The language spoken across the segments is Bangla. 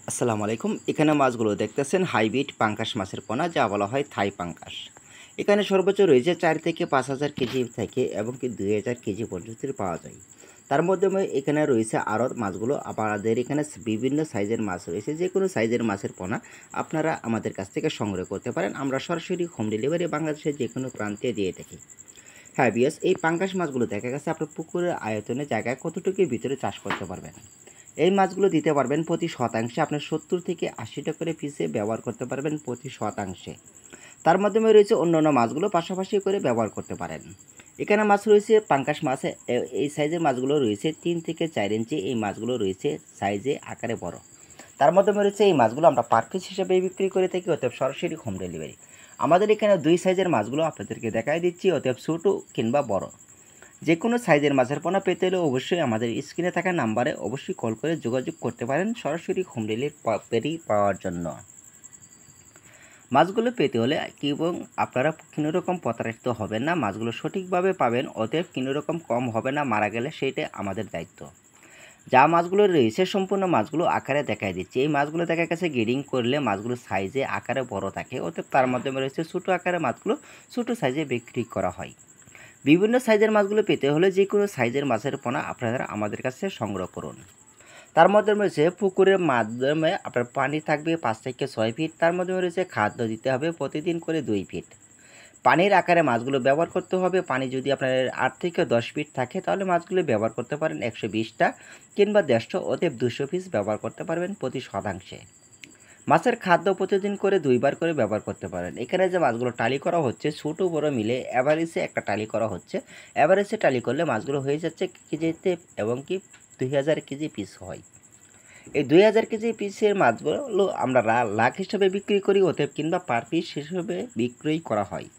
আসসালামু আলাইকুম। এখানে মাছগুলো দেখতেছেন হাইব্রিড পাঙ্গাস মাছের পোনা, যা বলা হয় থাই পাঙ্গাস। এখানে সর্বোচ্চ রয়েছে ৪ থেকে ৫,০০০ কেজি থেকে এবং কি ২,০০০ কেজি পর্যন্ত পাওয়া যায়। তার মধ্যে এখানে রয়েছে আরও মাছগুলো। আমাদের এখানে বিভিন্ন সাইজের মাছ রয়েছে। যেকোনো সাইজের মাছের পোনা আপনারা আমাদের কাছ থেকে সংগ্রহ করতে পারেন। আমরা সরাসরি হোম ডেলিভারি বাংলাদেশের যেকোনো প্রান্তে দিয়ে থাকি। হ্যাঁ বিয়াস, এই পাঙ্গাস মাছগুলো দেখা গেছে আপনার পুকুরের আয়তনে জায়গায় কতটুকুর ভিতরে চাষ করতে পারবেন। এই মাছগুলো দিতে পারবেন প্রতি শতাংশে আপনার ৭০ থেকে ৮০ টাকা করে পিসে ব্যবহার করতে পারবেন প্রতি শতাংশে। তার মাধ্যমে রয়েছে অন্যান্য মাছগুলো পাশাপাশি করে ব্যবহার করতে পারেন। এখানে মাছ রয়েছে পাঙ্গাস মাছ। এই সাইজের মাছগুলো রয়েছে ৩ থেকে ৪ ইঞ্চি। এই মাছগুলো রয়েছে সাইজে আকারে বড়। তার মাধ্যমে রয়েছে এই মাছগুলো আমরা পার পিস হিসেবে বিক্রি করে থাকি, অতএব সরাসরি হোম ডেলিভারি। আমাদের এখানে ২ সাইজের মাছগুলো আপনাদেরকে দেখাই দিচ্ছি, অতএব ছোটো কিংবা বড় যে কোনো সাইজের মাছের পোনা পেতে হলে অবশ্যই আমাদের স্ক্রিনে থাকা নাম্বারে অবশ্যই কল করে যোগাযোগ করতে পারেন সরাসরি হোম ডেলিভারি পাওয়ার জন্য। মাছগুলো পেতে হলে এবং আপনারা কোনো রকম প্রতারিত হবেন না, মাছগুলো সঠিকভাবে পাবেন, অতএব কোনো রকম কম হবে না, মারা গেলে সেইটাই আমাদের দায়িত্ব। যা মাছগুলো রয়েছে সম্পূর্ণ মাছগুলো আকারে দেখাই দিচ্ছি। এই মাছগুলো দেখা গেছে গ্রেডিং করলে মাছগুলো সাইজে আকারে বড় থাকে, অতএব তার মাধ্যমে রয়েছে ছোটো আকারে মাছগুলো ছোটো সাইজে বিক্রি করা হয়। বিভিন্ন সাইজের মাছগুলো পেতে হলে যে কোনো সাইজের মাছের পোনা আপনারা আমাদের কাছে সংগ্রহ করুন। তার মধ্যে রয়েছে পুকুরের মাধ্যমে আপনার পানি থাকবে ৫ থেকে ৬ ফিট। তার মধ্যে রয়েছে খাদ্য দিতে হবে প্রতিদিন করে ২ ফিট। পানির আকারে মাছগুলো ব্যবহার করতে হবে। পানি যদি আপনার ৮ থেকে ১০ ফিট থাকে তাহলে মাছগুলো ব্যবহার করতে পারেন ১২০টা কিংবা ১৫০, অতএব ২০০ পিস ব্যবহার করতে পারবেন প্রতি শতাংশে। মাছের খাদ্য প্রতিদিন করে ২ বার করে ব্যবহার করতে পারেন। এখানে যে মাছগুলো টালি করা হচ্ছে ছোটো বড় মিলে অ্যাভারেজে একটা টালি করা হচ্ছে। অ্যাভারেজে টালি করলে মাছগুলো হয়ে যাচ্ছে কেজিতে এবং কি ২,০০০ কেজি পিস হয়। এই ২,০০০ কেজি পিসের মাছগুলো আমরা লাখ হিসেবে বিক্রি করি, অতএব কিংবা পার পিস হিসেবে বিক্রয় করা হয়।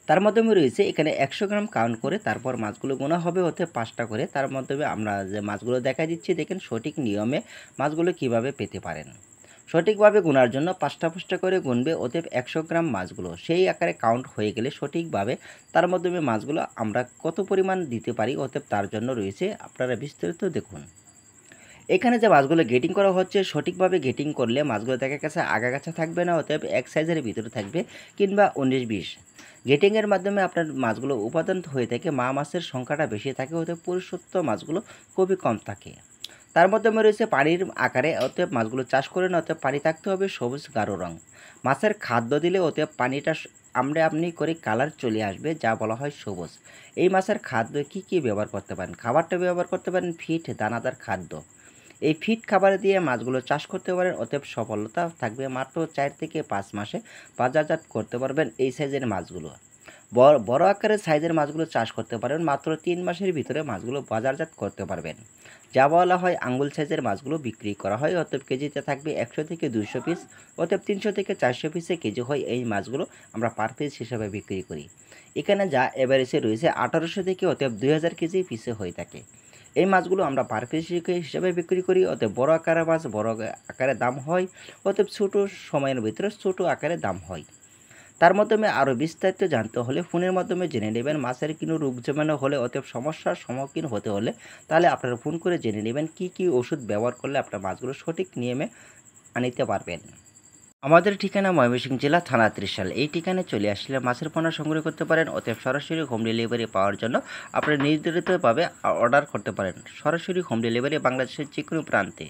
তার মাধ্যমে রয়েছে এখানে ১০০ গ্রাম কাউন্ট করে তারপর মাছগুলো গোনা হবে, হতে ৫টা করে। তার মাধ্যমে আমরা যে মাছগুলো দেখা দিচ্ছি দেখেন সঠিক নিয়মে মাছগুলো কিভাবে পেতে পারেন। সঠিকভাবে গোনার জন্য ৫টা করে গুনবে, অতএব ১০০ গ্রাম মাছগুলো সেই আকারে কাউন্ট হয়ে গেলে সঠিকভাবে তার মাধ্যমে মাছগুলো আমরা কত পরিমাণ দিতে পারি, অতএব তার জন্য রয়েছে আপনারা বিস্তারিত দেখুন। এখানে যে মাছগুলো গেটিং করা হচ্ছে সঠিকভাবে গেটিং করলে মাছগুলো দেখা গেছে আগাগাছা থাকবে না, অতএব এক সাইজের ভিতরে থাকবে কিংবা ১৯-২০। গেটিংয়ের মাধ্যমে আপনার মাছগুলো উৎপাদন হয়ে থাকে, মা মাছের সংখ্যাটা বেশি থাকে, অতএব পুরুষত্ব মাছগুলো খুবই কম থাকে। তার মাধ্যমে রয়েছে পানির আকারে, অতএব মাছগুলো চাষ করে না, অতএব পানি থাকতে হবে সবুজ গাঢ় রং। মাছের খাদ্য দিলে অতএব পানিটা আমরা আপনি করে কালার চলে আসবে, যা বলা হয় সবুজ। এই মাছের খাদ্য কি কি ব্যবহার করতে পারেন? খাবারটা ব্যবহার করতে পারেন ফিড, দানাদার খাদ্য। এই ফিড খাবার দিয়ে মাছগুলো চাষ করতে পারেন, অতএব সফলতা থাকবে মাত্র ৪ থেকে ৫ মাসে বাজারজাত করতে পারবেন এই সাইজের মাছগুলো। বড় আকারের সাইজের মাছগুলো চাষ করতে পারেন মাত্র ৩ মাসের ভিতরে মাছগুলো বাজারজাত করতে পারবেন। যা বলা হয় আঙ্গুল সাইজের মাছগুলো বিক্রি করা হয়, অতএব কেজিতে থাকবে ১০০ থেকে ২০০ পিস, অতএব ৩০০ থেকে ৪০০ পিসে কেজি হয়। এই মাছগুলো আমরা পার পিস হিসাবে বিক্রি করি। এখানে যা এভারেজে রয়েছে ১৮০০ থেকে অতএব ২,০০০ কেজি পিসে হয়ে থাকে। এই মাছগুলো আমরা পার পিস হিসাবে বিক্রি করি, অতএব বড় আকারের মাছ বড় আকারে দাম হয়, অতএব ছোটো সময়ের ভিতরে ছোটো আকারে দাম হয়। তার মাধ্যমে আরও বিস্তারিত জানতে হলে ফোনের মাধ্যমে জেনে নেবেন। মাছের কোনো রোগ জীবাণু হলে অতএব সমস্যার সম্মুখীন হতে হলে তাহলে আপনারা ফোন করে জেনে নেবেন কী কী ওষুধ ব্যবহার করলে আপনার মাছগুলো সঠিক নিয়মে আনিতে পারবেন। আমাদের ঠিকানা ময়মনসিংহ জেলা থানা ত্রিশাল। এই ঠিকানায় চলে আসলে মাছের পোনা সংগ্রহ করতে পারেন, অতএব সরাসরি হোম ডেলিভারি পাওয়ার জন্য আপনারা নির্ধারিতভাবে অর্ডার করতে পারেন সরাসরি হোম ডেলিভারি বাংলাদেশের যে কোনো প্রান্তে।